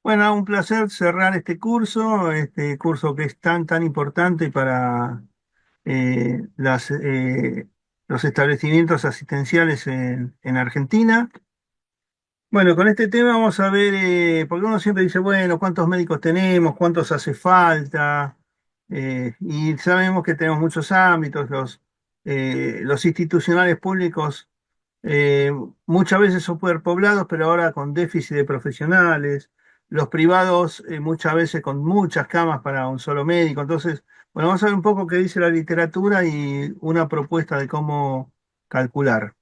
Bueno, un placer cerrar este curso que es tan importante para eh, las, eh, los establecimientos asistenciales en Argentina. Bueno, con este tema vamos a ver, porque uno siempre dice, bueno, ¿cuántos médicos tenemos? ¿Cuántos hace falta? Y sabemos que tenemos muchos ámbitos, los institucionales públicos eh, muchas veces superpoblados, pero ahora con déficit de profesionales. Los privados muchas veces con muchas camas para un solo médico. Entonces, bueno, vamos a ver un poco qué dice la literatura y una propuesta de cómo calcular.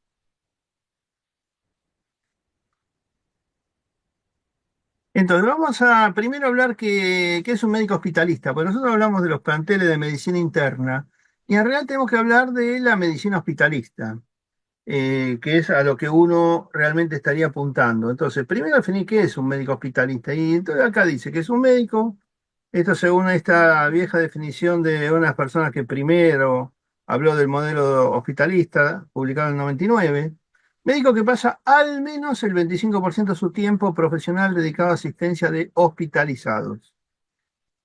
Entonces, vamos a primero hablar qué es un médico hospitalista, porque nosotros hablamos de los planteles de medicina interna y en realidad tenemos que hablar de la medicina hospitalista, que es a lo que uno realmente estaría apuntando. Entonces, primero definir qué es un médico hospitalista. Y entonces acá dice que es un médico, esto según esta vieja definición de unas personas que primero habló del modelo hospitalista, publicado en el 99, médico que pasa al menos el 25% de su tiempo profesional dedicado a asistencia de hospitalizados.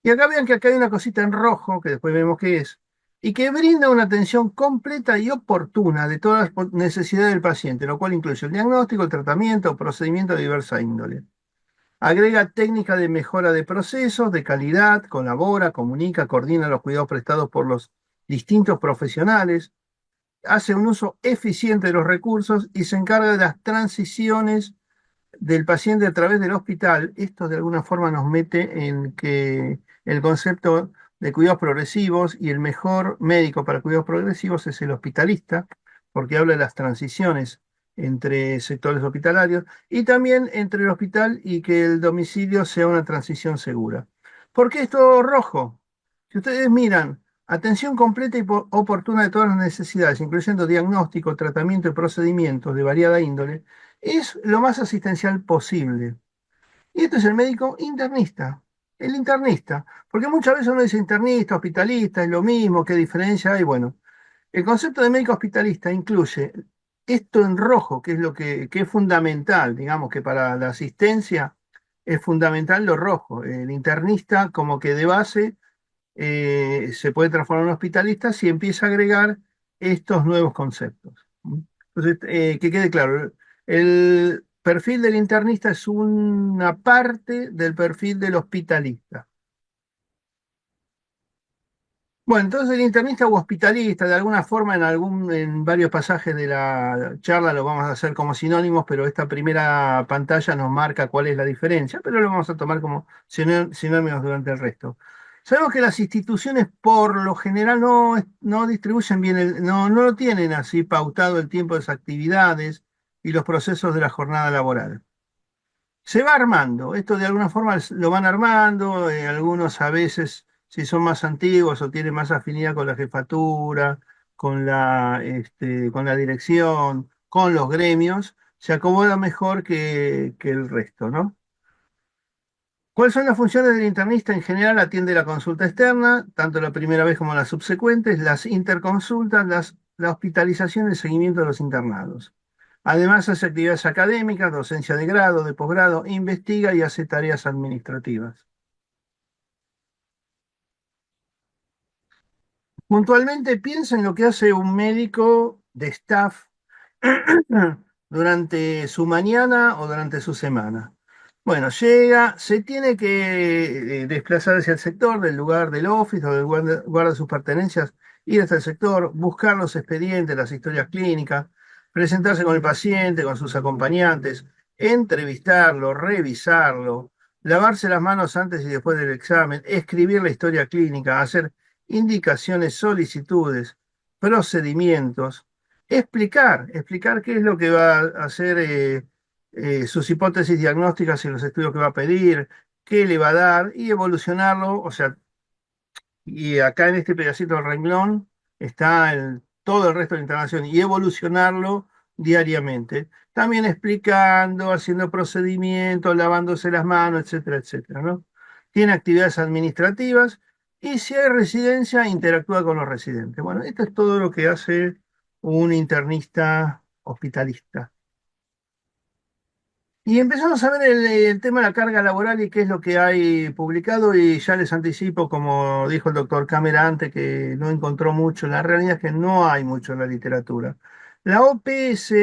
Y acá vean que acá hay una cosita en rojo, que después vemos qué es, y que brinda una atención completa y oportuna de todas las necesidades del paciente, lo cual incluye el diagnóstico, el tratamiento o procedimiento de diversa índole. Agrega técnicas de mejora de procesos, de calidad, colabora, comunica, coordina los cuidados prestados por los distintos profesionales, hace un uso eficiente de los recursos y se encarga de las transiciones del paciente a través del hospital. Esto de alguna forma nos mete en que el concepto de cuidados progresivos y el mejor médico para cuidados progresivos es el hospitalista, porque habla de las transiciones entre sectores hospitalarios y también entre el hospital y que el domicilio sea una transición segura. ¿Por qué esto rojo? Si ustedes miran, atención completa y oportuna de todas las necesidades, incluyendo diagnóstico, tratamiento y procedimientos de variada índole, es lo más asistencial posible. Y este es el médico internista, el internista, porque muchas veces uno dice internista, hospitalista, es lo mismo, qué diferencia hay. Bueno, el concepto de médico hospitalista incluye esto en rojo, que es que es fundamental, digamos que para la asistencia es fundamental lo rojo. El internista como que de base se puede transformar en un hospitalista si empieza a agregar estos nuevos conceptos. Entonces, que quede claro, el perfil del internista es una parte del perfil del hospitalista. Bueno, entonces el internista u hospitalista, de alguna forma, en varios pasajes de la charla lo vamos a hacer como sinónimos, pero esta primera pantalla nos marca cuál es la diferencia, pero lo vamos a tomar como sinónimos durante el resto. Sabemos que las instituciones por lo general no distribuyen bien, no lo tienen así pautado el tiempo de sus actividades y los procesos de la jornada laboral. Se va armando, esto de alguna forma lo van armando, algunos a veces, si son más antiguos o tienen más afinidad con la jefatura, con la dirección, con los gremios, se acomoda mejor que el resto, ¿no? ¿Cuáles son las funciones del internista? En general atiende la consulta externa, tanto la primera vez como las subsecuentes, las interconsultas, la hospitalización y el seguimiento de los internados. Además, hace actividades académicas, docencia de grado, de posgrado, investiga y hace tareas administrativas. Puntualmente, piensa en lo que hace un médico de staff durante su mañana o durante su semana. Bueno, llega, se tiene que desplazar hacia el sector del lugar del office o del guarda sus pertenencias, ir hasta el sector, buscar los expedientes, las historias clínicas, presentarse con el paciente, con sus acompañantes, entrevistarlo, revisarlo, lavarse las manos antes y después del examen, escribir la historia clínica, hacer indicaciones, solicitudes, procedimientos, explicar qué es lo que va a hacer, sus hipótesis diagnósticas y los estudios que va a pedir, qué le va a dar y evolucionarlo. O sea, y acá en este pedacito del renglón está todo el resto de la internación y evolucionarlo diariamente. También explicando, haciendo procedimientos, lavándose las manos, etcétera, etcétera, ¿no? Tiene actividades administrativas y si hay residencia, interactúa con los residentes. Bueno, esto es todo lo que hace un internista hospitalista. Y empezamos a ver el tema de la carga laboral y qué es lo que hay publicado y ya les anticipo, como dijo el doctor Camera antes, que no encontró mucho. La realidad es que no hay mucho en la literatura. La OPS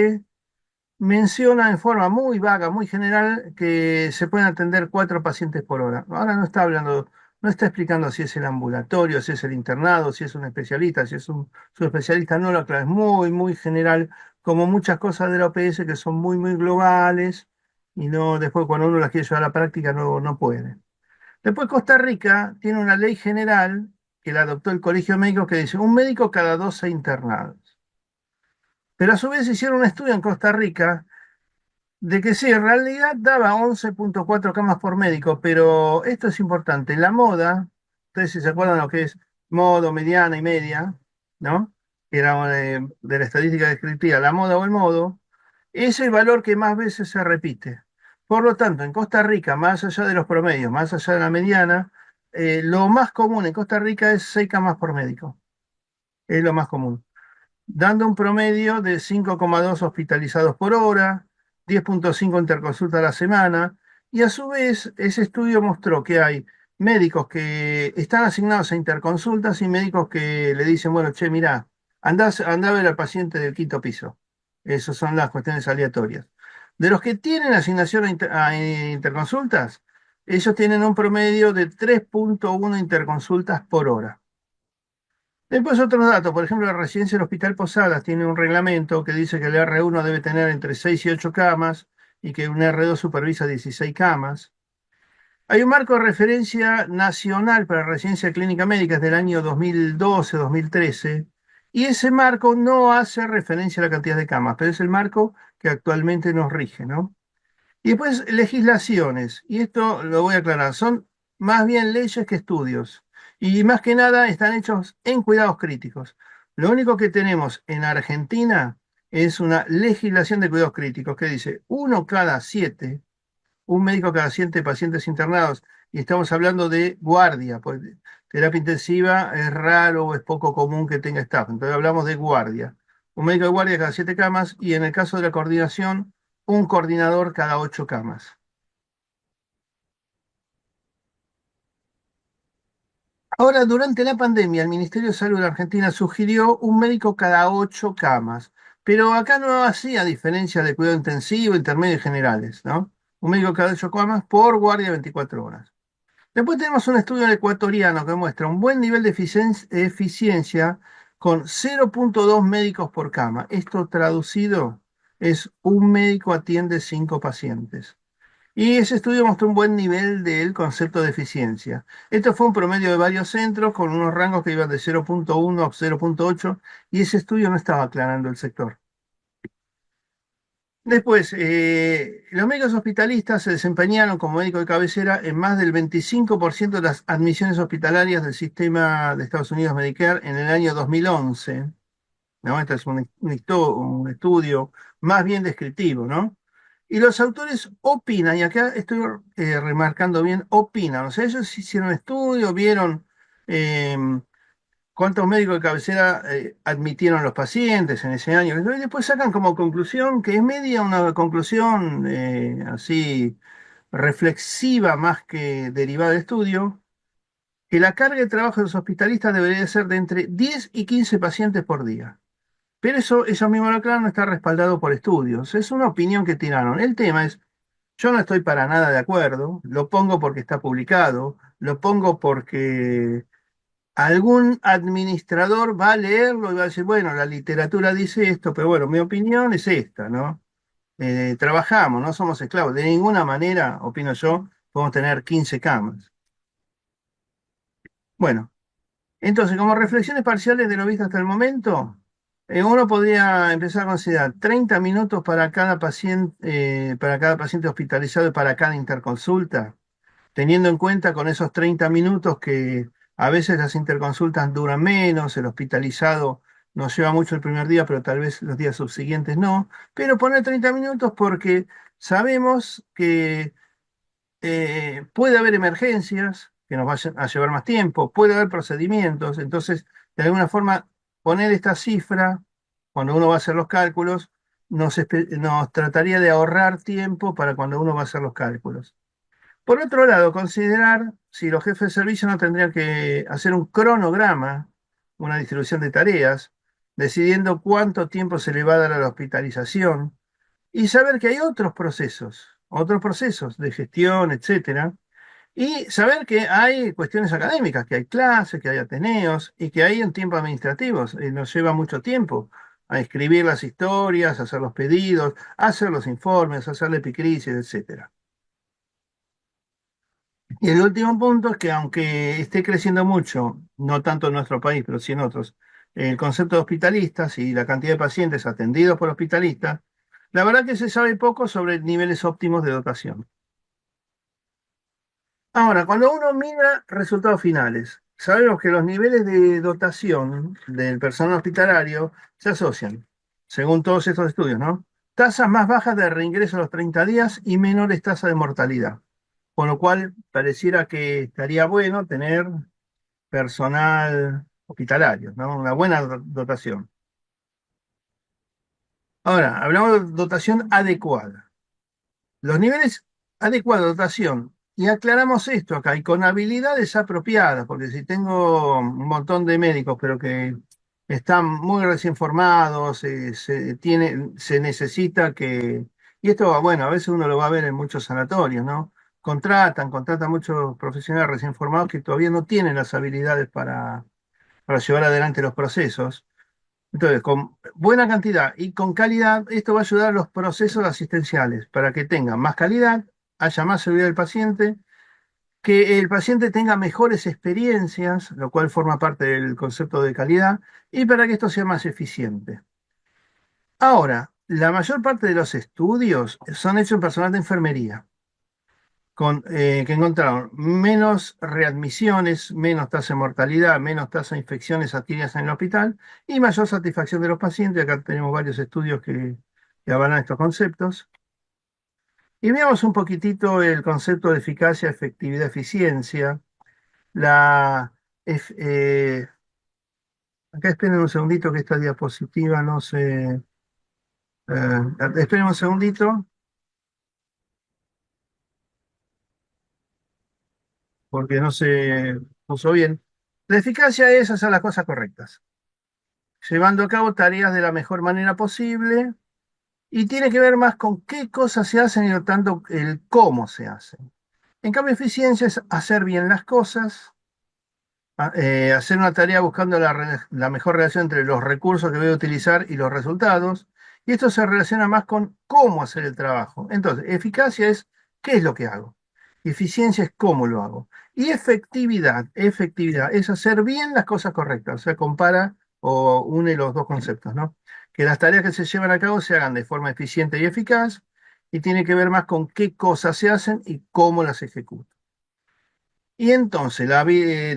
menciona en forma muy vaga, muy general, que se pueden atender 4 pacientes por hora. Ahora no está hablando, no está explicando si es el ambulatorio, si es el internado, si es un especialista, si es un subespecialista, no lo aclara. Es muy, muy general, como muchas cosas de la OPS que son muy, muy globales y no, después cuando uno las quiere llevar a la práctica no puede. Después Costa Rica tiene una ley general que la adoptó el Colegio de Médicos que dice un médico cada 12 internados. Pero a su vez hicieron un estudio en Costa Rica de que sí, en realidad daba 11,4 camas por médico, pero esto es importante. La moda, ustedes si se acuerdan lo que es modo, mediana y media, ¿no? Que era de la estadística descriptiva, la moda o el modo, es el valor que más veces se repite. Por lo tanto, en Costa Rica, más allá de los promedios, más allá de la mediana, lo más común en Costa Rica es 6 camas por médico. Es lo más común dando un promedio de 5,2 hospitalizados por hora, 10,5 interconsultas a la semana, y a su vez ese estudio mostró que hay médicos que están asignados a interconsultas y médicos que le dicen, bueno, che, mirá, andá a ver al paciente del quinto piso. Esas son las cuestiones aleatorias. De los que tienen asignación a interconsultas, ellos tienen un promedio de 3,1 interconsultas por hora. Después otros datos, por ejemplo, la residencia del Hospital Posadas tiene un reglamento que dice que el R1 debe tener entre 6 y 8 camas y que un R2 supervisa 16 camas. Hay un marco de referencia nacional para residencia clínica médica del año 2012-2013 y ese marco no hace referencia a la cantidad de camas, pero es el marco que actualmente nos rige, ¿no? Y después legislaciones, y esto lo voy a aclarar, son más bien leyes que estudios, y más que nada están hechos en cuidados críticos. Lo único que tenemos en Argentina es una legislación de cuidados críticos que dice uno cada 7, un médico cada 7 pacientes internados, y estamos hablando de guardia, pues terapia intensiva es raro o es poco común que tenga staff, entonces hablamos de guardia. Un médico de guardia cada 7 camas y en el caso de la coordinación, un coordinador cada 8 camas. Ahora, durante la pandemia, el Ministerio de Salud de Argentina sugirió un médico cada 8 camas, pero acá no hacía diferencia de cuidado intensivo, intermedio y generales, ¿no? Un médico cada 8 camas por guardia 24 horas. Después tenemos un estudio ecuatoriano que muestra un buen nivel de eficiencia con 0,2 médicos por cama. Esto traducido es un médico atiende 5 pacientes. Y ese estudio mostró un buen nivel del concepto de eficiencia. Esto fue un promedio de varios centros con unos rangos que iban de 0,1 a 0,8 y ese estudio no estaba aclarando el sector. Después, los médicos hospitalistas se desempeñaron como médico de cabecera en más del 25% de las admisiones hospitalarias del sistema de Estados Unidos Medicare en el año 2011. ¿No? Este es un estudio más bien descriptivo, ¿no? Y los autores opinan, y acá estoy remarcando bien, opinan. O sea, ellos hicieron estudio, vieron eh, cuántos médicos de cabecera admitieron los pacientes en ese año. Y después sacan como conclusión, que es media una conclusión así reflexiva más que derivada del estudio, que la carga de trabajo de los hospitalistas debería ser de entre 10 y 15 pacientes por día. Pero eso, ellos mismos lo aclaran, no está respaldado por estudios. Es una opinión que tiraron. El tema es, yo no estoy para nada de acuerdo, lo pongo porque está publicado, lo pongo porque algún administrador va a leerlo y va a decir, bueno, la literatura dice esto, pero bueno, mi opinión es esta, ¿no? Trabajamos, no somos esclavos. De ninguna manera, opino yo, podemos tener 15 camas. Bueno, entonces, como reflexiones parciales de lo visto hasta el momento, uno podría empezar a considerar 30 minutos para cada paciente hospitalizado y para cada interconsulta, teniendo en cuenta con esos 30 minutos que a veces las interconsultas duran menos, el hospitalizado nos lleva mucho el primer día, pero tal vez los días subsiguientes no, pero poner 30 minutos porque sabemos que puede haber emergencias que nos vayan a llevar más tiempo, puede haber procedimientos, entonces, de alguna forma, poner esta cifra, cuando uno va a hacer los cálculos, nos trataría de ahorrar tiempo para cuando uno va a hacer los cálculos. Por otro lado, considerar si los jefes de servicio no tendrían que hacer un cronograma, una distribución de tareas, decidiendo cuánto tiempo se le va a dar a la hospitalización y saber que hay otros procesos de gestión, etcétera, y saber que hay cuestiones académicas, que hay clases, que hay ateneos y que hay un tiempo administrativo. Nos lleva mucho tiempo a escribir las historias, hacer los pedidos, hacer los informes, hacer la epicrisis, etcétera. Y el último punto es que aunque esté creciendo mucho, no tanto en nuestro país, pero sí en otros, el concepto de hospitalistas y la cantidad de pacientes atendidos por hospitalistas, la verdad que se sabe poco sobre niveles óptimos de dotación. Ahora, cuando uno mira resultados finales, sabemos que los niveles de dotación del personal hospitalario se asocian, según todos estos estudios, ¿no? Tasas más bajas de reingreso a los 30 días y menores tasas de mortalidad. Con lo cual, pareciera que estaría bueno tener personal hospitalario, ¿no? Una buena dotación. Ahora, hablamos de dotación adecuada. Los niveles adecuados de dotación, y aclaramos esto acá, y con habilidades apropiadas, porque si tengo un montón de médicos, pero que están muy recién formados, se necesita que, y esto, bueno, a veces uno lo va a ver en muchos sanatorios, ¿no? Contratan muchos profesionales recién formados que todavía no tienen las habilidades para llevar adelante los procesos. Entonces, con buena cantidad y con calidad, esto va a ayudar a los procesos asistenciales para que tengan más calidad, haya más seguridad del paciente, que el paciente tenga mejores experiencias, lo cual forma parte del concepto de calidad, y para que esto sea más eficiente. Ahora, la mayor parte de los estudios son hechos en personal de enfermería que encontraron menos readmisiones, menos tasa de mortalidad, menos tasa de infecciones adquiridas en el hospital y mayor satisfacción de los pacientes. Acá tenemos varios estudios que avalan estos conceptos. Y veamos un poquitito el concepto de eficacia, efectividad, eficiencia. La, ef- eh, Acá esperen un segundito que esta diapositiva no se... esperen un segundito porque no se puso bien. La eficacia es hacer las cosas correctas, llevando a cabo tareas de la mejor manera posible y tiene que ver más con qué cosas se hacen y no tanto el cómo se hacen. En cambio, eficiencia es hacer bien las cosas, hacer una tarea buscando la mejor relación entre los recursos que voy a utilizar y los resultados, y esto se relaciona más con cómo hacer el trabajo. Entonces, eficacia es qué es lo que hago, eficiencia es cómo lo hago, y efectividad es hacer bien las cosas correctas, o sea, compara o une los dos conceptos, ¿no? Que las tareas que se llevan a cabo se hagan de forma eficiente y eficaz, y tiene que ver más con qué cosas se hacen y cómo las ejecuto. Y entonces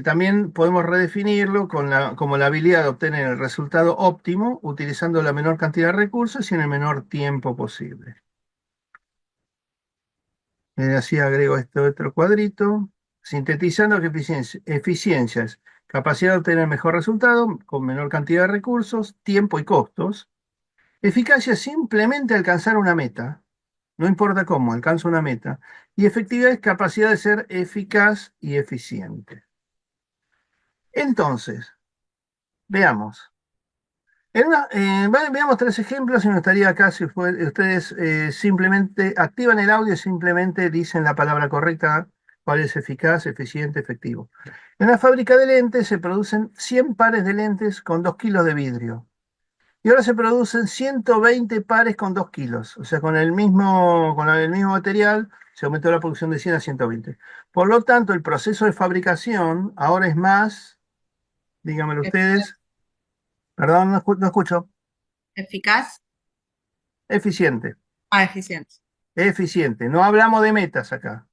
también podemos redefinirlo como la habilidad de obtener el resultado óptimo utilizando la menor cantidad de recursos y en el menor tiempo posible. Así agrego este otro cuadrito, sintetizando que eficiencia es capacidad de obtener mejor resultado con menor cantidad de recursos, tiempo y costos. Eficacia es simplemente alcanzar una meta, no importa cómo, alcanzo una meta. Y efectividad es capacidad de ser eficaz y eficiente. Entonces, veamos. Veamos tres ejemplos y me gustaría acá si ustedes simplemente activan el audio y simplemente dicen la palabra correcta, cuál es eficaz, eficiente, efectivo. En una fábrica de lentes se producen 100 pares de lentes con 2 kilos de vidrio. Y ahora se producen 120 pares con 2 kilos. O sea, con el mismo material se aumentó la producción de 100 a 120. Por lo tanto, el proceso de fabricación ahora es más, díganmelo ustedes, perdón, no escucho. Eficaz, Eficiente, eficiente. eficiente. No hablamos de metas acá.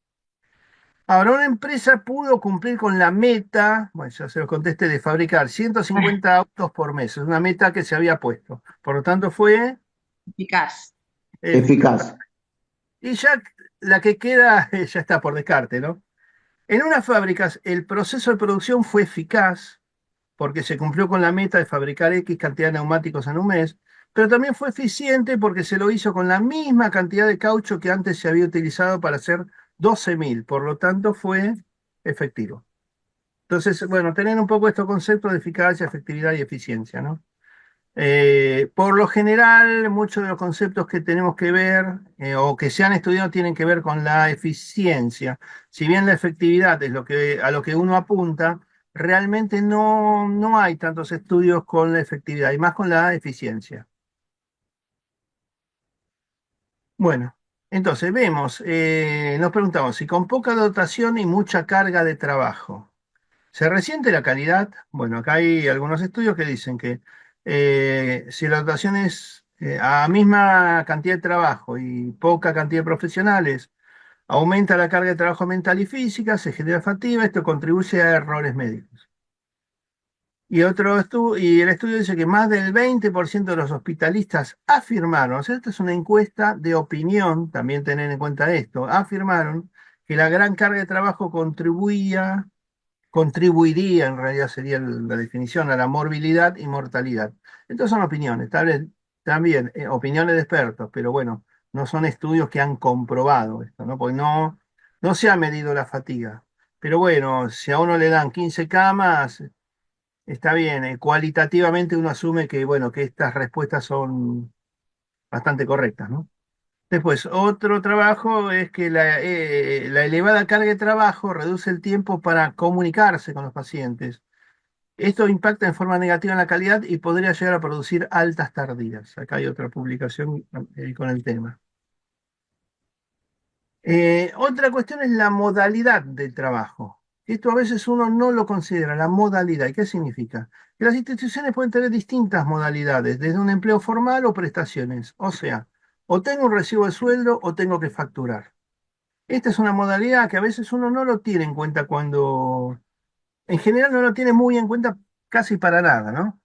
Ahora, una empresa pudo cumplir con la meta, bueno, ya se lo contesté, de fabricar 150 autos por mes. Es una meta que se había puesto. Por lo tanto, fue Eficaz. eficaz. Eficaz. Y ya la que queda ya está por descarte, ¿no? En unas fábricas, el proceso de producción fue eficaz porque se cumplió con la meta de fabricar X cantidad de neumáticos en un mes, pero también fue eficiente porque se lo hizo con la misma cantidad de caucho que antes se había utilizado para hacer 12.000, por lo tanto fue efectivo. Entonces, bueno, tener un poco estos conceptos de eficacia, efectividad y eficiencia, ¿no? Por lo general, muchos de los conceptos que tenemos que ver o que se han estudiado tienen que ver con la eficiencia. Si bien la efectividad es a lo que uno apunta, realmente no hay tantos estudios con la efectividad, y más con la eficiencia. Bueno, entonces vemos, nos preguntamos si con poca dotación y mucha carga de trabajo. ¿Se resiente la calidad? Bueno, acá hay algunos estudios que dicen que si la dotación es a misma cantidad de trabajo y poca cantidad de profesionales, aumenta la carga de trabajo mental y física, se genera fatiga, esto contribuye a errores médicos. Y el estudio dice que más del 20% de los hospitalistas afirmaron, o sea, esta es una encuesta de opinión, también tener en cuenta esto, afirmaron que la gran carga de trabajo contribuiría, en realidad sería la definición, a la morbilidad y mortalidad. Entonces son opiniones, tal vez también opiniones de expertos, pero bueno, no son estudios que han comprobado esto, ¿no? Porque no se ha medido la fatiga. Pero bueno, si a uno le dan 15 camas, está bien. Cualitativamente uno asume que, bueno, que estas respuestas son bastante correctas, ¿no? Después, otro trabajo es que la elevada carga de trabajo reduce el tiempo para comunicarse con los pacientes. Esto impacta en forma negativa en la calidad y podría llegar a producir altas tardías. Acá hay otra publicación con el tema. Otra cuestión es la modalidad del trabajo. Esto a veces uno no lo considera, la modalidad. ¿Y qué significa? Que las instituciones pueden tener distintas modalidades, desde un empleo formal o prestaciones. O sea, o tengo un recibo de sueldo o tengo que facturar. Esta es una modalidad que a veces uno no lo tiene en cuenta en general no lo tiene muy en cuenta casi para nada, ¿no?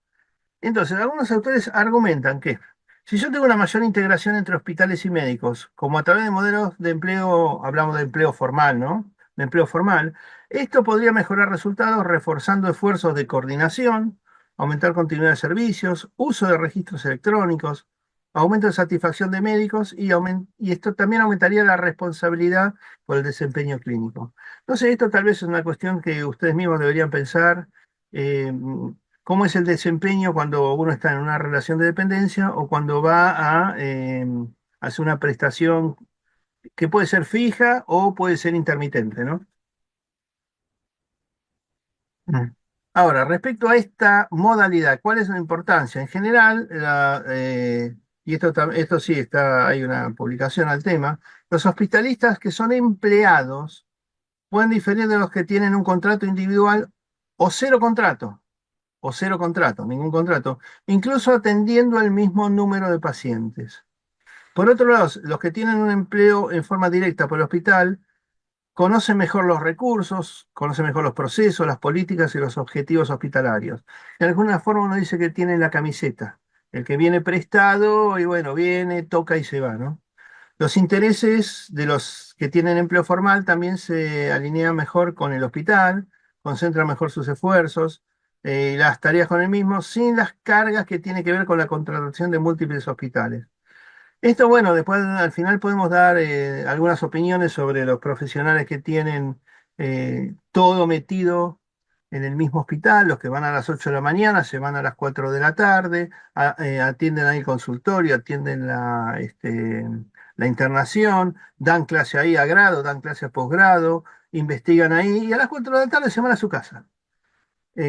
Entonces, algunos autores argumentan que si yo tengo una mayor integración entre hospitales y médicos, como a través de modelos de empleo, hablamos de empleo formal, ¿no? De empleo formal, esto podría mejorar resultados reforzando esfuerzos de coordinación, aumentar continuidad de servicios, uso de registros electrónicos, aumento de satisfacción de médicos y esto también aumentaría la responsabilidad por el desempeño clínico. Entonces, esto tal vez es una cuestión que ustedes mismos deberían pensar. eh, ¿Cómo es el desempeño cuando uno está en una relación de dependencia o cuando va a hacer una prestación que puede ser fija o puede ser intermitente, ¿no? Mm. Ahora, respecto a esta modalidad, ¿cuál es la importancia? En general, y esto sí está, hay una publicación al tema, los hospitalistas que son empleados pueden diferir de los que tienen un contrato individual o cero contrato. O cero contrato, ningún contrato, incluso atendiendo al mismo número de pacientes. Por otro lado, los que tienen un empleo en forma directa por el hospital conocen mejor los recursos, conocen mejor los procesos, las políticas y los objetivos hospitalarios. De alguna forma uno dice que tiene la camiseta, el que viene prestado y bueno, viene, toca y se va, ¿no? Los intereses de los que tienen empleo formal también se alinean mejor con el hospital, concentran mejor sus esfuerzos y las tareas con el mismo, sin las cargas que tiene que ver con la contratación de múltiples hospitales. Esto, bueno, después al final podemos dar algunas opiniones sobre los profesionales que tienen todo metido en el mismo hospital, los que van a las 8 de la mañana, se van a las 4 de la tarde, atienden ahí el consultorio, atienden la internación, dan clase ahí a grado, dan clase a posgrado, investigan ahí y a las 4 de la tarde se van a su casa.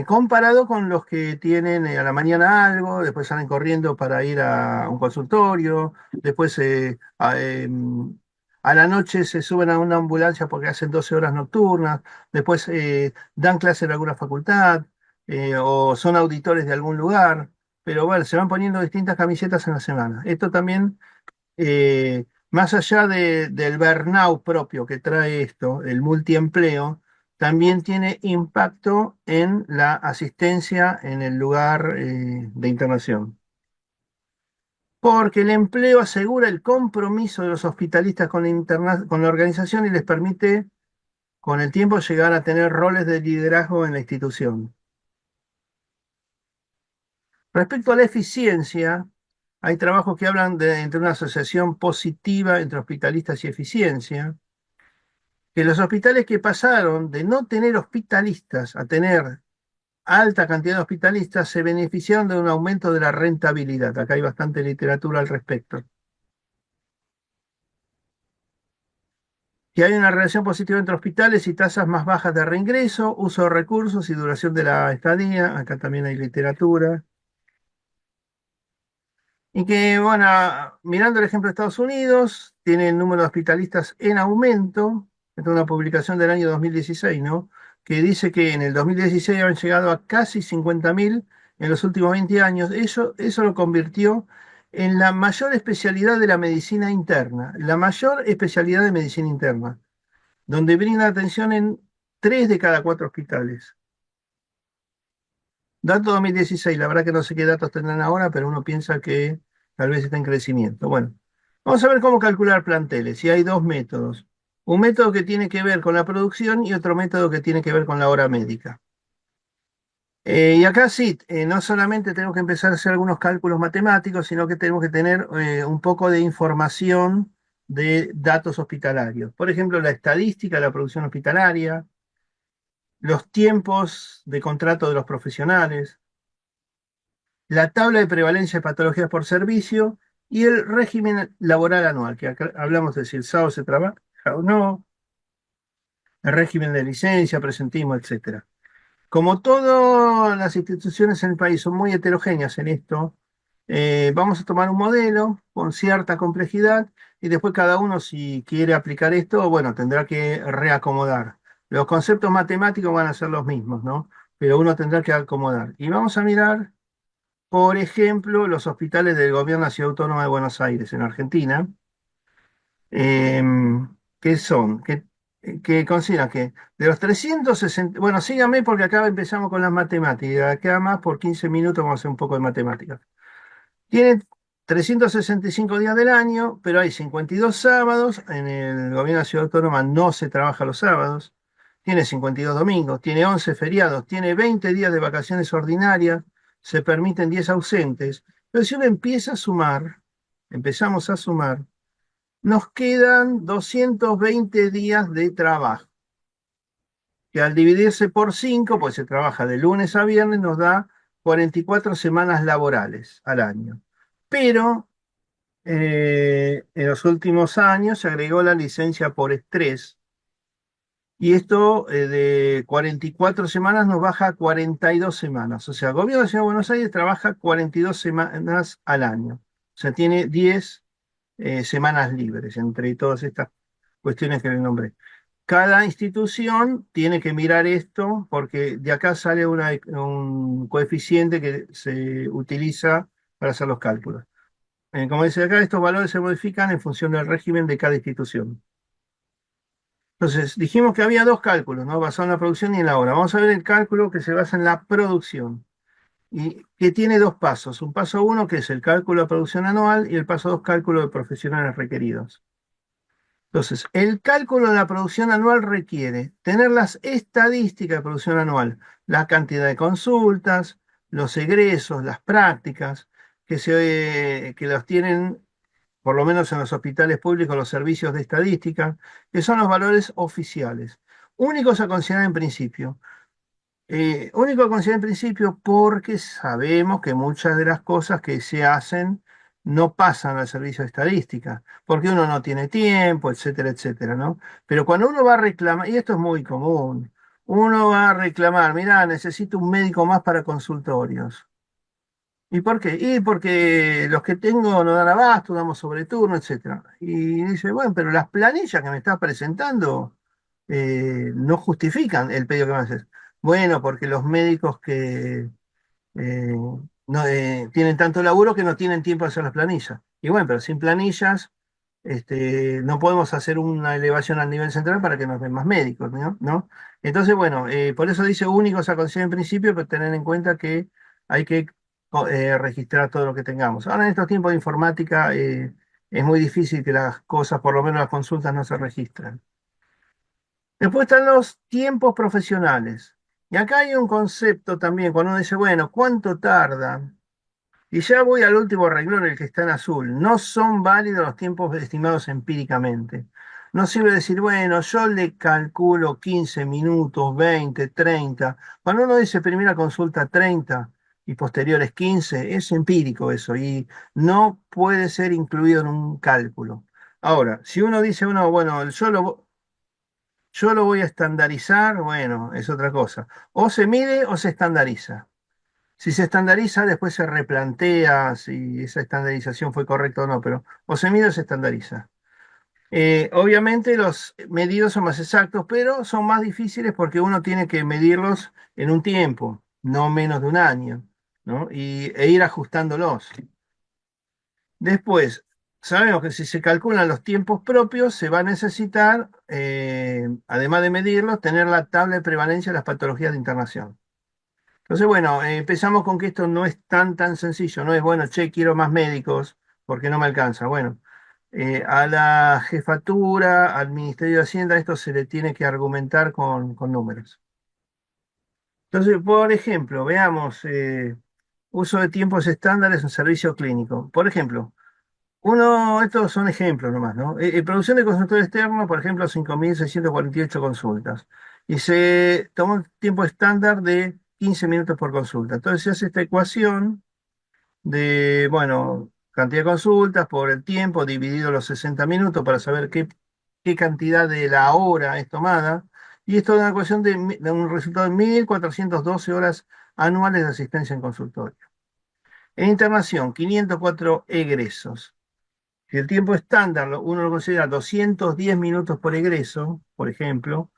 Comparado con los que tienen a la mañana algo, después salen corriendo para ir a un consultorio, después a la noche se suben a una ambulancia porque hacen 12 horas nocturnas, después dan clase en alguna facultad o son auditores de algún lugar, pero bueno, se van poniendo distintas camisetas en la semana. Esto también más allá del burnout propio que trae esto, el multiempleo, también tiene impacto en la asistencia en el lugar de internación. Porque el empleo asegura el compromiso de los hospitalistas con con la organización y les permite con el tiempo llegar a tener roles de liderazgo en la institución. Respecto a la eficiencia, Hay trabajos que hablan entre una asociación positiva entre hospitalistas y eficiencia, que los hospitales que pasaron de no tener hospitalistas a tener alta cantidad de hospitalistas se beneficiaron de un aumento de la rentabilidad. Acá hay bastante literatura al respecto. Que hay una relación positiva entre hospitales y tasas más bajas de reingreso, uso de recursos y duración de la estadía. Acá también hay literatura. Y que, bueno, mirando el ejemplo de Estados Unidos, tiene el número de hospitalistas en aumento. Esta es una publicación del año 2016, ¿no? Que dice que en el 2016 han llegado a casi 50.000 en los últimos 20 años. Eso lo convirtió en la mayor especialidad de la medicina interna, la mayor especialidad de medicina interna, donde brinda atención en 3 de cada 4 hospitales. Dato 2016, la verdad que no sé qué datos tendrán ahora, pero uno piensa que tal vez está en crecimiento. Bueno, vamos a ver cómo calcular planteles. Y hay dos métodos. Un método que tiene que ver con la producción y otro método que tiene que ver con la hora médica. Y acá sí, no solamente tenemos que empezar a hacer algunos cálculos matemáticos, sino que tenemos que tener un poco de información de datos hospitalarios. Por ejemplo, la estadística de la producción hospitalaria, los tiempos de contrato de los profesionales, la tabla de prevalencia de patologías por servicio y el régimen laboral anual, que acá hablamos de si el sábado se trabaja o no, el régimen de licencia, presentismo, etcétera. Como todas las instituciones en el país son muy heterogéneas en esto, vamos a tomar un modelo con cierta complejidad y después cada uno, si quiere aplicar esto, bueno, tendrá que reacomodar. Los conceptos matemáticos van a ser los mismos, ¿no? Pero uno tendrá que acomodar. Y vamos a mirar, por ejemplo, los hospitales del Gobierno de la Ciudad Autónoma de Buenos Aires, en Argentina, eh, que son, que consideran que de los 360, bueno, síganme porque acá empezamos con las matemáticas, acá más por 15 minutos vamos a hacer un poco de matemáticas. Tienen 365 días del año, pero hay 52 sábados, en el Gobierno de la Ciudad Autónoma no se trabaja los sábados, tiene 52 domingos, tiene 11 feriados, tiene 20 días de vacaciones ordinarias, se permiten 10 ausentes, pero si uno empieza a sumar, empezamos a sumar, nos quedan 220 días de trabajo, que al dividirse por 5, pues se trabaja de lunes a viernes, nos da 44 semanas laborales al año. Pero en los últimos años se agregó la licencia por estrés y esto de 44 semanas nos baja a 42 semanas. O sea, el gobierno de la Ciudad de Buenos Aires trabaja 42 semanas al año. O sea, tiene 10 semanas libres entre todas estas cuestiones que le nombré. Cada institución tiene que mirar esto porque de acá sale un coeficiente que se utiliza para hacer los cálculos. Como dice acá, estos valores se modifican en función del régimen de cada institución. Entonces, dijimos que había dos cálculos, ¿no? Basado en la producción y en la hora. Vamos a ver el cálculo que se basa en la producción y que tiene dos pasos. Un paso uno, que es el cálculo de producción anual, y el paso dos, cálculo de profesionales requeridos. Entonces, el cálculo de la producción anual requiere tener las estadísticas de producción anual, la cantidad de consultas, los egresos, las prácticas, que los tienen, por lo menos en los hospitales públicos, los servicios de estadística, que son los valores oficiales, únicos a considerar en principio. Único a considerar en principio porque sabemos que muchas de las cosas que se hacen no pasan al servicio de estadística, porque uno no tiene tiempo, etcétera, etcétera, ¿no? Pero cuando uno va a reclamar, y esto es muy común, uno va a reclamar, mira, necesito un médico más para consultorios. ¿Y por qué? Y porque los que tengo no dan abasto, damos sobreturno, etcétera. Y dice, bueno, pero las planillas que me estás presentando no justifican el pedido que me haces. Bueno, porque los médicos que eh, no, tienen tanto laburo que no tienen tiempo de hacer las planillas. Y bueno, pero sin planillas no podemos hacer una elevación al nivel central para que nos den más médicos, ¿no? ¿No? Entonces, bueno, por eso dice únicos a considerar en principio, pero tener en cuenta que hay que registrar todo lo que tengamos. Ahora en estos tiempos de informática es muy difícil que las cosas, por lo menos las consultas, no se registren. Después están los tiempos profesionales. Y acá hay un concepto también, cuando uno dice, bueno, ¿cuánto tarda? Y ya voy al último renglón, el que está en azul. No son válidos los tiempos estimados empíricamente. No sirve decir, bueno, yo le calculo 15 minutos, 20, 30. Cuando uno dice primera consulta 30 y posteriores 15, es empírico eso y no puede ser incluido en un cálculo. Ahora, si uno dice, uno, bueno, yo lo voy a estandarizar, bueno, es otra cosa. O se mide o se estandariza. Si se estandariza, después se replantea si esa estandarización fue correcta o no, pero o se mide o se estandariza. Obviamente los medidos son más exactos, pero son más difíciles porque uno tiene que medirlos en un tiempo, no menos de un año, ¿no? E ir ajustándolos. Después, sabemos que si se calculan los tiempos propios, se va a necesitar, además de medirlos, tener la tabla de prevalencia de las patologías de internación. Entonces, bueno, empezamos con que esto no es tan sencillo, no es, bueno, che, quiero más médicos porque no me alcanza. Bueno, a la jefatura, al Ministerio de Hacienda, esto se le tiene que argumentar con números. Entonces, por ejemplo, veamos uso de tiempos estándares en servicio clínico. Por ejemplo, estos son ejemplos nomás, ¿no? Producción de consultor externo, por ejemplo, 5.648 consultas. Y se tomó un tiempo estándar de 15 minutos por consulta. Entonces se hace esta ecuación de, bueno, cantidad de consultas por el tiempo dividido los 60 minutos para saber qué cantidad de la hora es tomada. Y esto da una ecuación de un resultado de 1.412 horas anuales de asistencia en consultorio. En internación, 504 egresos. Si el tiempo estándar uno lo considera 210 minutos por egreso, por ejemplo,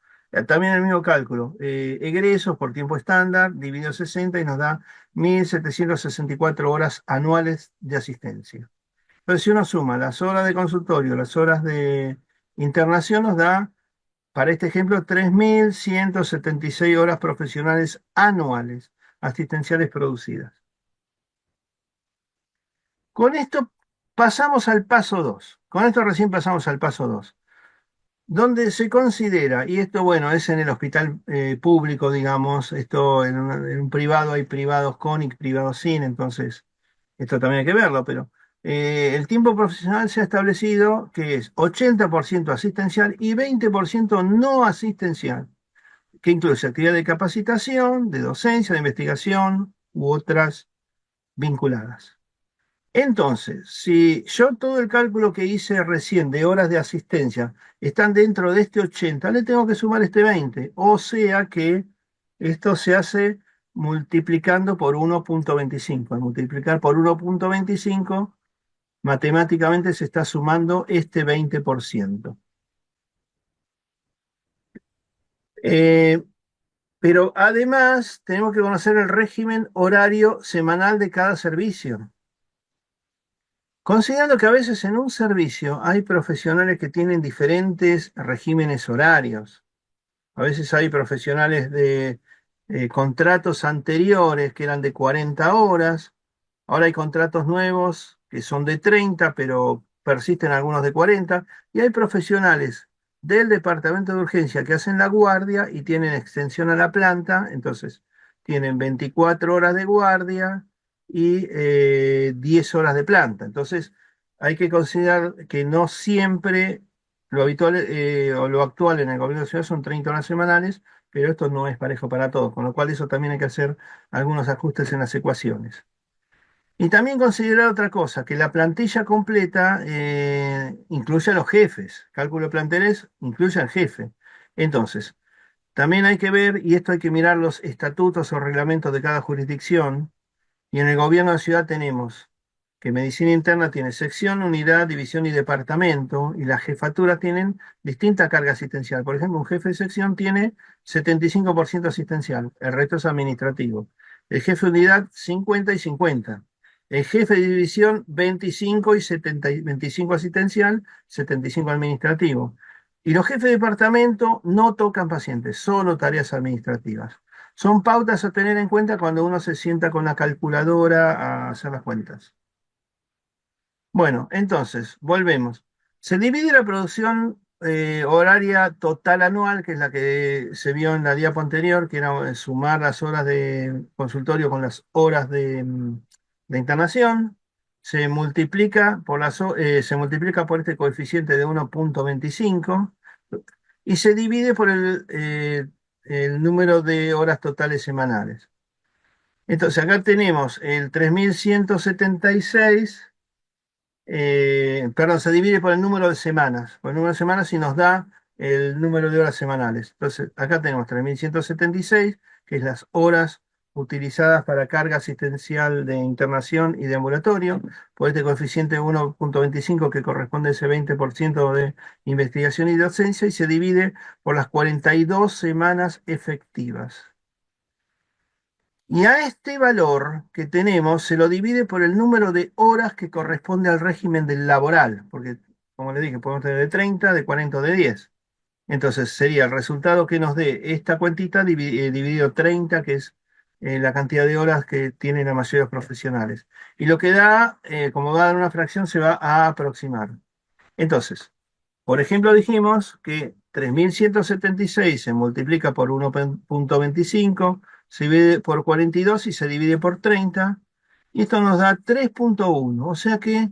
también el mismo cálculo, egresos por tiempo estándar dividido 60 y nos da 1.764 horas anuales de asistencia. Entonces, si uno suma las horas de consultorio, las horas de internación, nos da, para este ejemplo, 3.176 horas profesionales anuales asistenciales producidas. Con esto pasamos al paso 2. Con esto recién pasamos al paso 2, donde se considera, y esto bueno, es en el hospital público, digamos, esto en un privado hay privados con y privados sin, entonces esto también hay que verlo, pero el tiempo profesional se ha establecido que es 80% asistencial y 20% no asistencial, que incluye actividad de capacitación, de docencia, de investigación u otras vinculadas. Entonces, si yo todo el cálculo que hice recién de horas de asistencia están dentro de este 80, le tengo que sumar este 20. O sea que esto se hace multiplicando por 1.25. Al multiplicar por 1.25, matemáticamente se está sumando este 20%. Eh, pero además tenemos que conocer el régimen horario semanal de cada servicio. Considerando que a veces en un servicio hay profesionales que tienen diferentes regímenes horarios. A veces hay profesionales de contratos anteriores que eran de 40 horas. Ahora hay contratos nuevos que son de 30, pero persisten algunos de 40. Y hay profesionales del departamento de urgencia que hacen la guardia y tienen extensión a la planta. Entonces, tienen 24 horas de guardia y 10 horas de planta. Entonces, hay que considerar que no siempre lo habitual o lo actual en el gobierno de la ciudad son 30 horas semanales, pero esto no es parejo para todos, con lo cual eso también hay que hacer algunos ajustes en las ecuaciones. Y también considerar otra cosa, que la plantilla completa incluye a los jefes. Cálculo de planteles incluye al jefe. Entonces, también hay que ver, y esto hay que mirar los estatutos o reglamentos de cada jurisdicción, y en el gobierno de ciudad tenemos que medicina interna tiene sección, unidad, división y departamento, y las jefaturas tienen distinta carga asistencial. Por ejemplo, un jefe de sección tiene 75% asistencial, el resto es administrativo. El jefe de unidad, 50 y 50. El jefe de división, 25 y 70, 25 asistencial, 75 administrativo. Y los jefes de departamento no tocan pacientes, solo tareas administrativas. Son pautas a tener en cuenta cuando uno se sienta con la calculadora a hacer las cuentas. Bueno, entonces, volvemos. Se divide la producción horaria total anual, que es la que se vio en la diapo anterior, que era sumar las horas de consultorio con las horas de de internación, se multiplica por este coeficiente de 1,25 y se divide por el número de horas totales semanales. Entonces acá tenemos el 3176, perdón, se divide por el número de semanas, por el número de semanas y nos da el número de horas semanales. Entonces acá tenemos 3176, que es las horas utilizadas para carga asistencial de internación y de ambulatorio, por este coeficiente 1,25 que corresponde a ese 20% de investigación y docencia, y se divide por las 42 semanas efectivas. Y a este valor que tenemos se lo divide por el número de horas que corresponde al régimen del laboral, porque como le dije, podemos tener de 30, de 40 o de 10. Entonces sería el resultado que nos dé esta cuentita dividido 30, que es la cantidad de horas que tienen la mayoría de los profesionales. Y lo que da, como va a dar una fracción, se va a aproximar. Entonces, por ejemplo, dijimos que 3176 se multiplica por 1,25, se divide por 42 y se divide por 30, y esto nos da 3,1. O sea que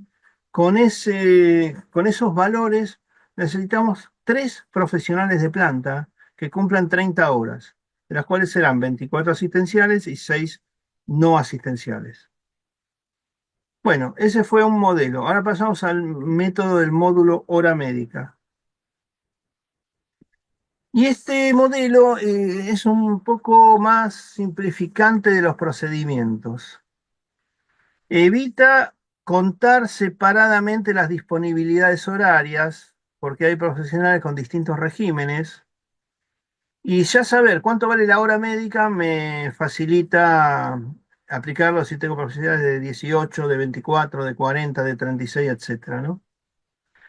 con esos valores necesitamos 3 profesionales de planta que cumplan 30 horas, de las cuales serán 24 asistenciales y 6 no asistenciales. Bueno, ese fue un modelo. Ahora pasamos al método del módulo hora médica. Y este modelo es un poco más simplificante de los procedimientos. Evita contar separadamente las disponibilidades horarias, porque hay profesionales con distintos regímenes. Y ya saber cuánto vale la hora médica me facilita aplicarlo si tengo profesionales de 18, de 24, de 40, de 36, etcétera, ¿no?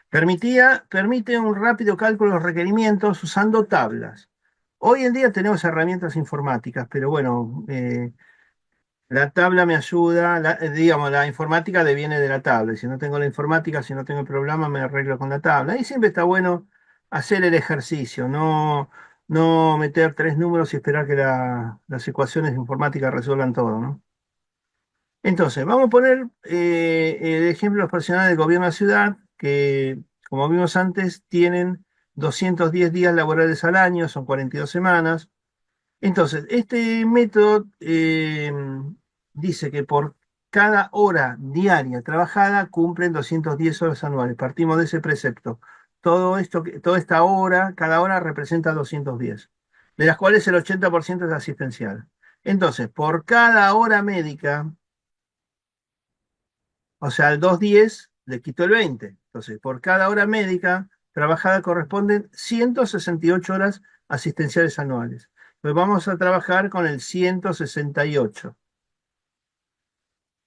Permite un rápido cálculo de los requerimientos usando tablas. Hoy en día tenemos herramientas informáticas, pero bueno, la tabla me ayuda, digamos, la informática deviene de la tabla. Y si no tengo la informática, si no tengo el programa, me arreglo con la tabla. Y siempre está bueno hacer el ejercicio, no meter 3 números y esperar que las ecuaciones informáticas resuelvan todo, ¿no? Entonces, vamos a poner el ejemplo de los profesionales del gobierno de la ciudad, que, como vimos antes, tienen 210 días laborales al año, son 42 semanas. Entonces, este método dice que por cada hora diaria trabajada cumplen 210 horas anuales. Partimos de ese precepto. Todo esto, toda esta hora, cada hora representa 210, de las cuales el 80% es asistencial. Entonces, por cada hora médica, o sea, al 210 le quito el 20. Entonces, por cada hora médica trabajada corresponden 168 horas asistenciales anuales. Pues vamos a trabajar con el 168.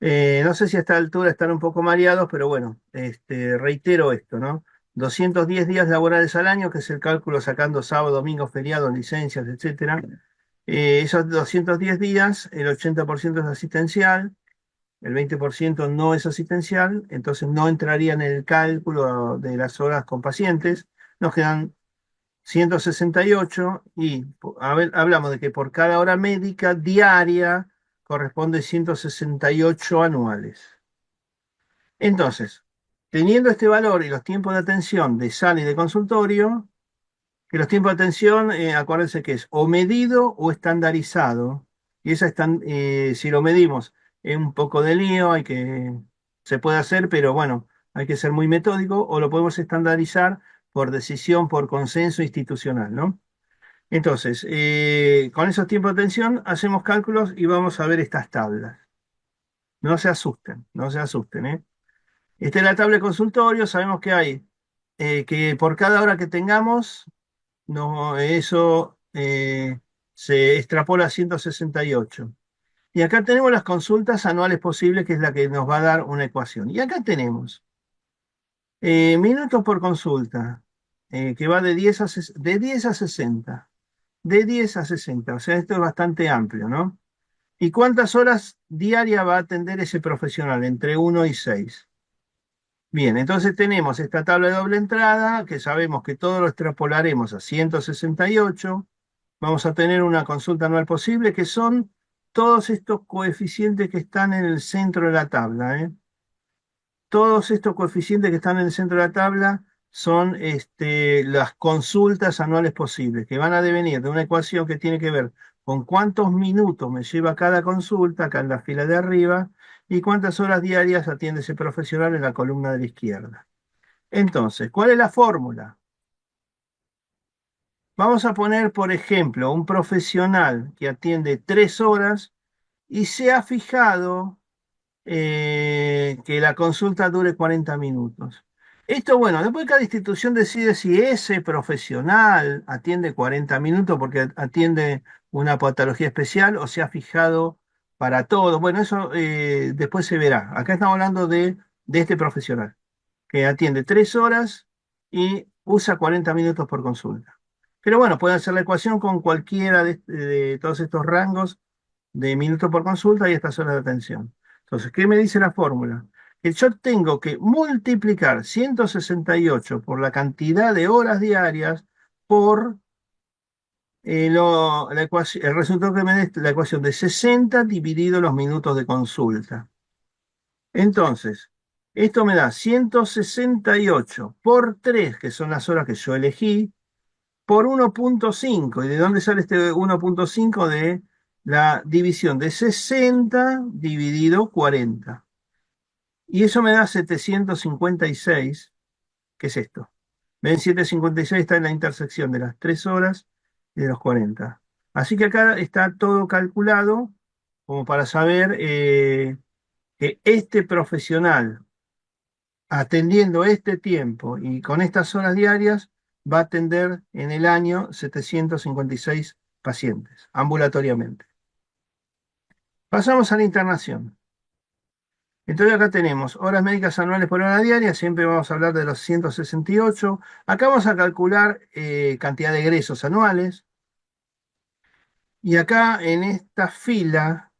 No sé si a esta altura están un poco mareados, pero bueno, reitero esto, ¿no? 210 días laborales al año, que es el cálculo sacando sábado, domingo, feriado, licencias, etcétera. Esos 210 días, el 80% es asistencial, el 20% no es asistencial, entonces no entraría en el cálculo de las horas con pacientes. Nos quedan 168 y hablamos de que por cada hora médica diaria corresponde 168 anuales. Entonces, teniendo este valor y los tiempos de atención de sala y de consultorio, que los tiempos de atención, acuérdense que es o medido o estandarizado. Y si lo medimos, es un poco de lío, se puede hacer, pero bueno, hay que ser muy metódico, o lo podemos estandarizar por decisión, por consenso institucional, ¿no? Entonces, con esos tiempos de atención hacemos cálculos y vamos a ver estas tablas. No se asusten, no se asusten, ¿eh? Esta es la tabla de consultorio, sabemos que hay, que por cada hora que tengamos, no, eso se extrapola a 168. Y acá tenemos las consultas anuales posibles, que es la que nos va a dar una ecuación. Y acá tenemos minutos por consulta, que va de 10 a 60. De 10 a 60, o sea, esto es bastante amplio, ¿no? ¿Y cuántas horas diarias va a atender ese profesional? Entre 1 y 6. Bien, entonces tenemos esta tabla de doble entrada, que sabemos que todo lo extrapolaremos a 168. Vamos a tener una consulta anual posible, que son todos estos coeficientes que están en el centro de la tabla, ¿eh? Todos estos coeficientes que están en el centro de la tabla son las consultas anuales posibles, que van a devenir de una ecuación que tiene que ver con cuántos minutos me lleva cada consulta, acá en la fila de arriba, y cuántas horas diarias atiende ese profesional en la columna de la izquierda. Entonces, ¿cuál es la fórmula? Vamos a poner, por ejemplo, un profesional que atiende 3 horas y se ha fijado que la consulta dure 40 minutos. Esto, bueno, después cada institución decide si ese profesional atiende 40 minutos porque atiende una patología especial o se ha fijado para todo. Bueno, eso después se verá. Acá estamos hablando de este profesional que atiende 3 horas y usa 40 minutos por consulta. Pero bueno, pueden hacer la ecuación con cualquiera de todos estos rangos de minutos por consulta y estas horas de atención. Entonces, ¿qué me dice la fórmula? Que yo tengo que multiplicar 168 por la cantidad de horas diarias por el resultado que me dé la ecuación de 60 dividido los minutos de consulta. Entonces, esto me da 168 por 3, que son las horas que yo elegí, por 1,5. ¿Y de dónde sale este 1,5? De la división de 60 dividido 40. Y eso me da 756. ¿Qué es esto? Ven, 756 está en la intersección de las 3 horas y de los 40. Así que acá está todo calculado como para saber que este profesional, atendiendo este tiempo y con estas horas diarias, va a atender en el año 756 pacientes, ambulatoriamente. Pasamos a la internación. Entonces acá tenemos horas médicas anuales por hora diaria, siempre vamos a hablar de los 168. Acá vamos a calcular cantidad de egresos anuales. Y acá en esta fila,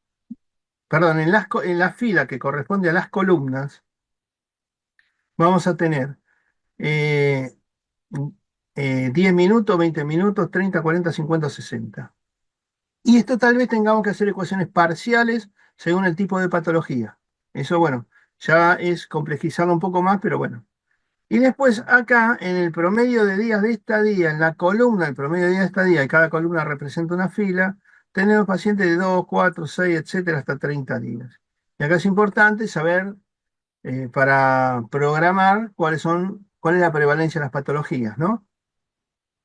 perdón, en la fila que corresponde a las columnas, vamos a tener eh, 10 minutos, 20 minutos, 30, 40, 50, 60. Y esto tal vez tengamos que hacer ecuaciones parciales según el tipo de patología. Eso, bueno, ya es complejizarlo un poco más, pero bueno. Y después acá, en el promedio de días de estadía, en la columna, el promedio de días de estadía, y cada columna representa una fila, tenemos pacientes de 2, 4, 6, etcétera, hasta 30 días. Y acá es importante saber, para programar, cuál es la prevalencia de las patologías, ¿no?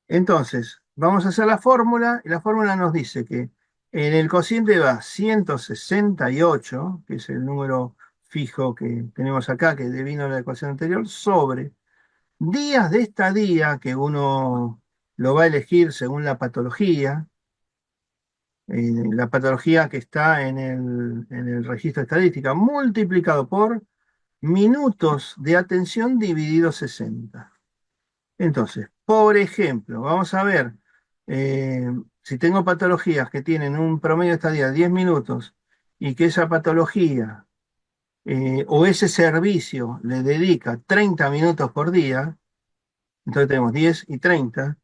Entonces, vamos a hacer la fórmula, y la fórmula nos dice que en el cociente va 168, que es el número fijo que tenemos acá, que devino la ecuación anterior, sobre días de estadía, que uno lo va a elegir según la patología que está en el registro de estadística, multiplicado por minutos de atención dividido 60. Entonces, por ejemplo, vamos a ver eh, si tengo patologías que tienen un promedio de estadía de 10 minutos y que esa patología o ese servicio le dedica 30 minutos por día, entonces tenemos 10 y 30.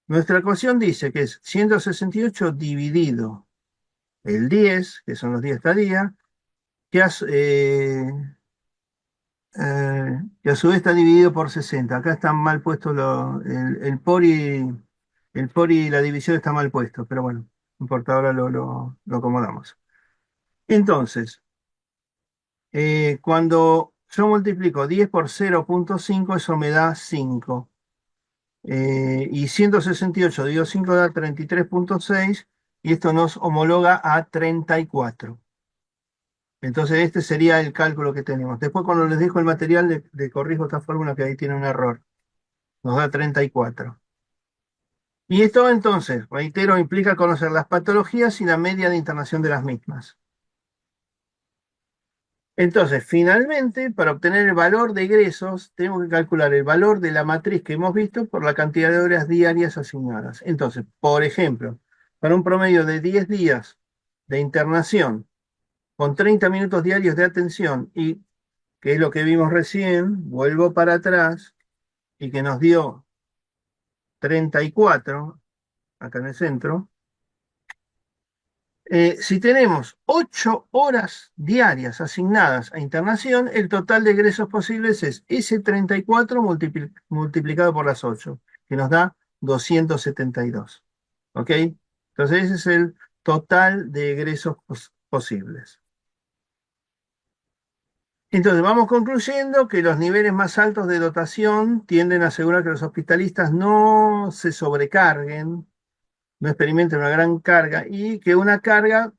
Nuestra ecuación dice que es 168 dividido el 10, que son los días de estadía, que que a su vez está dividido por 60. Acá están mal puestos el por y la división está mal puesto, pero bueno, no importa, ahora lo acomodamos. Entonces, cuando yo multiplico 10 por 0,5, eso me da 5. Y 168 dividido 5 da 33,6 y esto nos homologa a 34. Entonces este sería el cálculo que tenemos. Después cuando les dejo el material le corrijo esta fórmula que ahí tiene un error. Nos da 34. Y esto entonces, reitero, implica conocer las patologías y la media de internación de las mismas. Entonces, finalmente, para obtener el valor de egresos, tenemos que calcular el valor de la matriz que hemos visto por la cantidad de horas diarias asignadas. Entonces, por ejemplo, para un promedio de 10 días de internación, con 30 minutos diarios de atención, y que es lo que vimos recién, vuelvo para atrás, y que nos dio 34, acá en el centro, Si tenemos 8 horas diarias asignadas a internación, el total de egresos posibles es ese 34 multiplicado por las 8, que nos da 272. ¿Ok? Entonces ese es el total de egresos posibles. Entonces vamos concluyendo que los niveles más altos de dotación tienden a asegurar que los hospitalistas no se sobrecarguen, no experimenten una gran carga y que una carga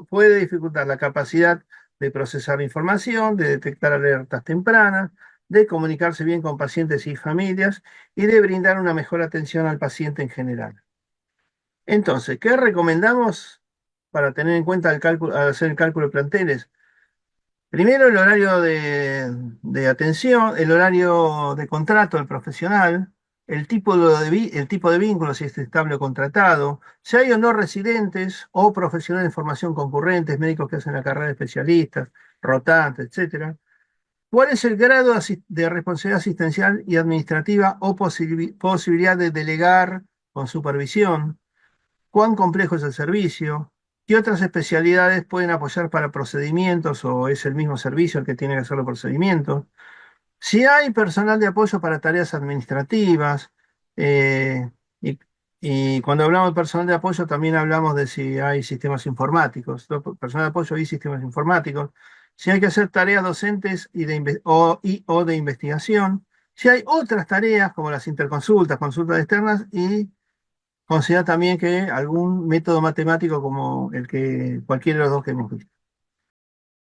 puede dificultar la capacidad de procesar información, de detectar alertas tempranas, de comunicarse bien con pacientes y familias y de brindar una mejor atención al paciente en general. Entonces, ¿qué recomendamos para tener en cuenta al hacer el cálculo de planteles? Primero, el horario de atención, el horario de contrato del profesional, el tipo de vínculo, si es estable o contratado, si hay o no residentes o profesionales de formación concurrentes, médicos que hacen la carrera de especialistas, rotantes, etcétera. ¿Cuál es el grado de responsabilidad asistencial y administrativa o posibilidad de delegar con supervisión? ¿Cuán complejo es el servicio? ¿Qué otras especialidades pueden apoyar para procedimientos o es el mismo servicio el que tiene que hacer los procedimientos? Si hay personal de apoyo para tareas administrativas, eh, y, y cuando hablamos de personal de apoyo también hablamos de si hay sistemas informáticos, personal de apoyo y sistemas informáticos, si hay que hacer tareas docentes o de investigación, si hay otras tareas como las interconsultas, consultas externas y considera también que algún método matemático como el que cualquiera de los dos que hemos visto.